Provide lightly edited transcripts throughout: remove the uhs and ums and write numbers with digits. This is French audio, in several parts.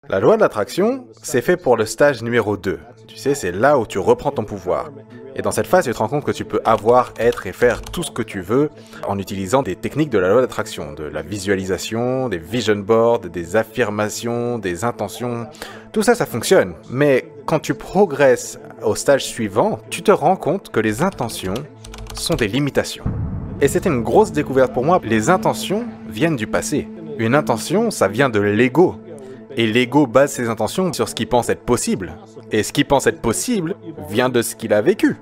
La loi de l'attraction, c'est fait pour le stage numéro 2. Tu sais, c'est là où tu reprends ton pouvoir. Et dans cette phase, tu te rends compte que tu peux avoir, être et faire tout ce que tu veux en utilisant des techniques de la loi d'attraction, de la visualisation, des vision boards, des affirmations, des intentions. Tout ça, ça fonctionne. Mais quand tu progresses au stage suivant, tu te rends compte que les intentions sont des limitations. Et c'était une grosse découverte pour moi. Les intentions viennent du passé. Une intention, ça vient de l'ego. Et l'ego base ses intentions sur ce qu'il pense être possible. Et ce qu'il pense être possible vient de ce qu'il a vécu.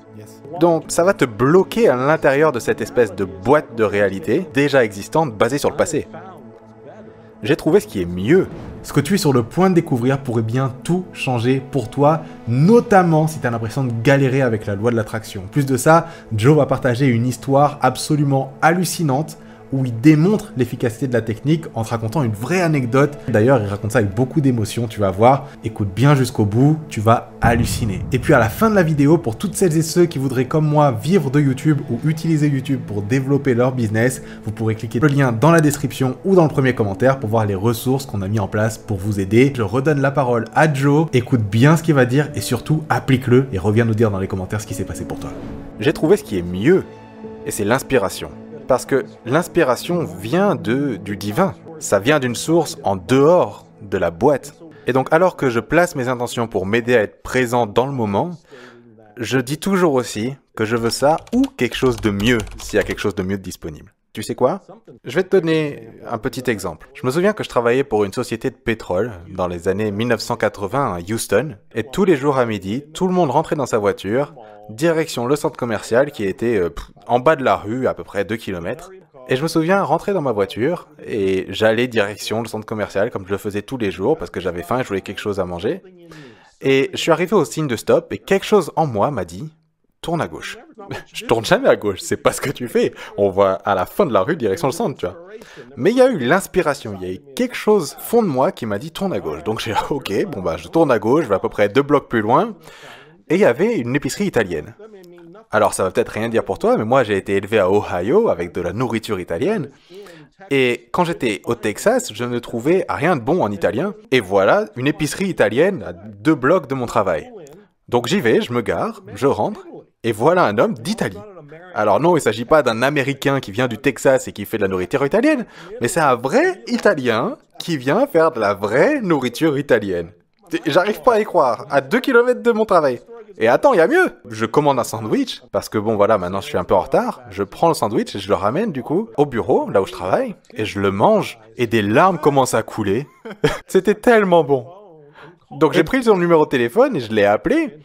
Donc ça va te bloquer à l'intérieur de cette espèce de boîte de réalité déjà existante basée sur le passé. J'ai trouvé ce qui est mieux. Ce que tu es sur le point de découvrir pourrait bien tout changer pour toi, notamment si tu as l'impression de galérer avec la loi de l'attraction. Plus de ça, Joe va partager une histoire absolument hallucinante où il démontre l'efficacité de la technique en te racontant une vraie anecdote. D'ailleurs, il raconte ça avec beaucoup d'émotion, tu vas voir. Écoute bien jusqu'au bout, tu vas halluciner. Et puis à la fin de la vidéo, pour toutes celles et ceux qui voudraient comme moi vivre de YouTube ou utiliser YouTube pour développer leur business, vous pourrez cliquer le lien dans la description ou dans le premier commentaire pour voir les ressources qu'on a mis en place pour vous aider. Je redonne la parole à Joe, écoute bien ce qu'il va dire et surtout applique-le et reviens nous dire dans les commentaires ce qui s'est passé pour toi. J'ai trouvé ce qui est mieux, et c'est l'inspiration. Parce que l'inspiration vient du divin. Ça vient d'une source en dehors de la boîte. Et donc, alors que je place mes intentions pour m'aider à être présent dans le moment, je dis toujours aussi que je veux ça ou quelque chose de mieux, s'il y a quelque chose de mieux disponible. Tu sais quoi? Je vais te donner un petit exemple. Je me souviens que je travaillais pour une société de pétrole dans les années 1980 à Houston. Et tous les jours à midi, tout le monde rentrait dans sa voiture, direction le centre commercial qui était en bas de la rue, à peu près 2 km. Et je me souviens rentrer dans ma voiture et j'allais direction le centre commercial comme je le faisais tous les jours parce que j'avais faim et je voulais quelque chose à manger. Et je suis arrivé au signe de stop et quelque chose en moi m'a dit « Tourne à gauche ». Je tourne jamais à gauche, c'est pas ce que tu fais. On va à la fin de la rue, direction le centre, tu vois. Mais il y a eu l'inspiration, il y a eu quelque chose au fond de moi qui m'a dit tourne à gauche. Donc j'ai dit ok, bon bah je tourne à gauche, je vais à peu près 2 blocs plus loin. Et il y avait une épicerie italienne. Alors ça va peut-être rien dire pour toi, mais moi j'ai été élevé à Ohio avec de la nourriture italienne. Et quand j'étais au Texas, je ne trouvais rien de bon en italien. Et voilà, une épicerie italienne à 2 blocs de mon travail. Donc j'y vais, je me gare, je rentre. Et voilà un homme d'Italie. Alors non, il ne s'agit pas d'un Américain qui vient du Texas et qui fait de la nourriture italienne, mais c'est un vrai Italien qui vient faire de la vraie nourriture italienne. J'arrive pas à y croire, à 2 km de mon travail. Et attends, il y a mieux. Je commande un sandwich, parce que bon voilà, maintenant je suis un peu en retard. Je prends le sandwich et je le ramène du coup au bureau, là où je travaille, et je le mange, et des larmes commencent à couler. C'était tellement bon. Donc j'ai pris son numéro de téléphone et je l'ai appelé.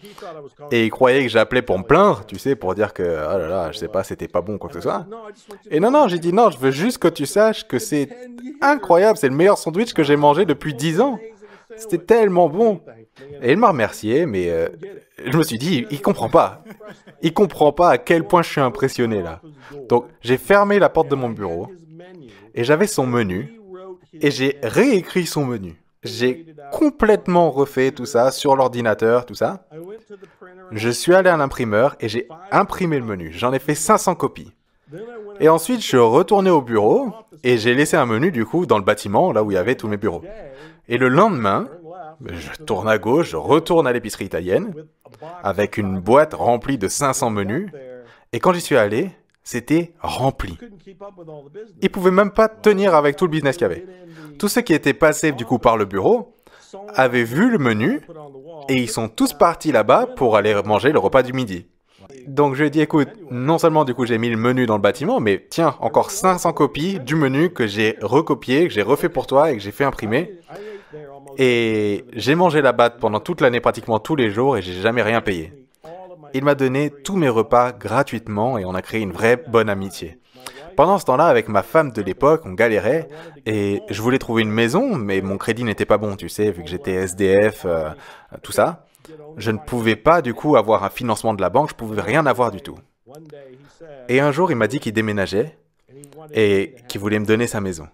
Et il croyait que j'appelais pour me plaindre, tu sais, pour dire que, oh là là, je sais pas, c'était pas bon ou quoi que ce soit. Et non, j'ai dit non, je veux juste que tu saches que c'est incroyable, c'est le meilleur sandwich que j'ai mangé depuis 10 ans. C'était tellement bon. Et il m'a remercié, mais je me suis dit, il comprend pas. Il comprend pas à quel point je suis impressionné là. Donc j'ai fermé la porte de mon bureau et j'avais son menu et j'ai réécrit son menu. J'ai complètement refait tout ça sur l'ordinateur, tout ça. Je suis allé à l'imprimeur et j'ai imprimé le menu. J'en ai fait 500 copies. Et ensuite, je suis retourné au bureau et j'ai laissé un menu, du coup, dans le bâtiment, là où il y avait tous mes bureaux. Et le lendemain, je tourne à gauche, je retourne à l'épicerie italienne avec une boîte remplie de 500 menus. Et quand j'y suis allé, c'était rempli. Ils ne pouvaient même pas tenir avec tout le business qu'il y avait. Tous ceux qui étaient passés du coup par le bureau avaient vu le menu et ils sont tous partis là-bas pour aller manger le repas du midi. Donc je lui ai dit écoute, non seulement du coup j'ai mis le menu dans le bâtiment, mais tiens, encore 500 copies du menu que j'ai recopié, que j'ai refait pour toi et que j'ai fait imprimer. Et j'ai mangé là-bas pendant toute l'année, pratiquement tous les jours et j'ai jamais rien payé. Il m'a donné tous mes repas gratuitement et on a créé une vraie bonne amitié. Pendant ce temps-là, avec ma femme de l'époque, on galérait et je voulais trouver une maison, mais mon crédit n'était pas bon, tu sais, vu que j'étais SDF, tout ça. Je ne pouvais pas, du coup, avoir un financement de la banque, je pouvais rien avoir du tout. Et un jour, il m'a dit qu'il déménageait et qu'il voulait me donner sa maison.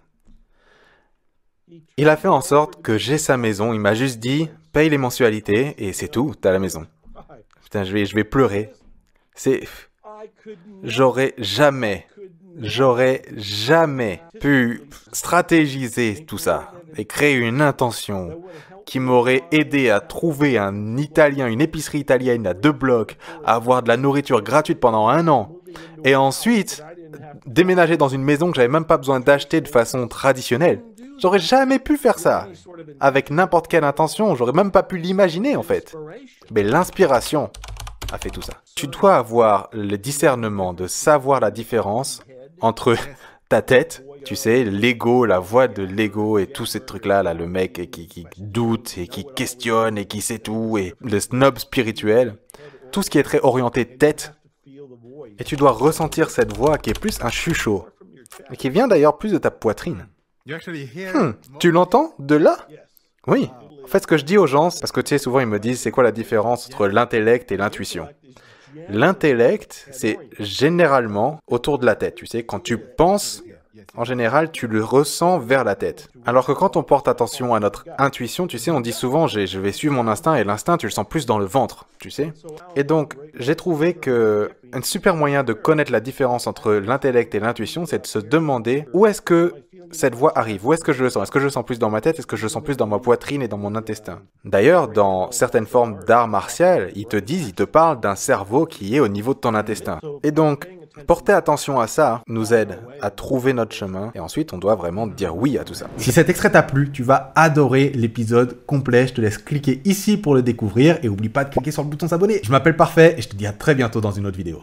Il a fait en sorte que j'ai sa maison, il m'a juste dit, paye les mensualités et c'est tout, t'as la maison. Putain, je vais pleurer. J'aurais jamais pu stratégiser tout ça et créer une intention qui m'aurait aidé à trouver un Italien, une épicerie italienne à 2 blocs, à avoir de la nourriture gratuite pendant 1 an, et ensuite déménager dans une maison que j'avais même pas besoin d'acheter de façon traditionnelle. J'aurais jamais pu faire ça. Avec n'importe quelle intention, j'aurais même pas pu l'imaginer en fait. Mais l'inspiration a fait tout ça. Tu dois avoir le discernement de savoir la différence entre ta tête, tu sais, l'ego, la voix de l'ego et tous ces trucs-là, là, le mec qui doute et qui questionne et qui sait tout, et le snob spirituel, tout ce qui est très orienté tête. Et tu dois ressentir cette voix qui est plus un chuchot, et qui vient d'ailleurs plus de ta poitrine. Tu l'entends de là? Oui. En fait, ce que je dis aux gens, parce que tu sais, souvent ils me disent, c'est quoi la différence entre l'intellect et l'intuition? L'intellect, c'est généralement autour de la tête. Tu sais, quand tu penses, en général, tu le ressens vers la tête. Alors que quand on porte attention à notre intuition, tu sais, on dit souvent, je vais suivre mon instinct, et l'instinct, tu le sens plus dans le ventre, tu sais. Et donc, j'ai trouvé que un super moyen de connaître la différence entre l'intellect et l'intuition, c'est de se demander où est-ce que cette voix arrive, où est-ce que je le sens? Est-ce que je le sens plus dans ma tête? Est-ce que je le sens plus dans ma poitrine et dans mon intestin? D'ailleurs, dans certaines formes d'art martial, ils te parlent d'un cerveau qui est au niveau de ton intestin. Et donc, porter attention à ça nous aide à trouver notre chemin et ensuite on doit vraiment dire oui à tout ça. Si cet extrait t'a plu, tu vas adorer l'épisode complet. Je te laisse cliquer ici pour le découvrir et oublie pas de cliquer sur le bouton s'abonner. Je m'appelle Parfait et je te dis à très bientôt dans une autre vidéo.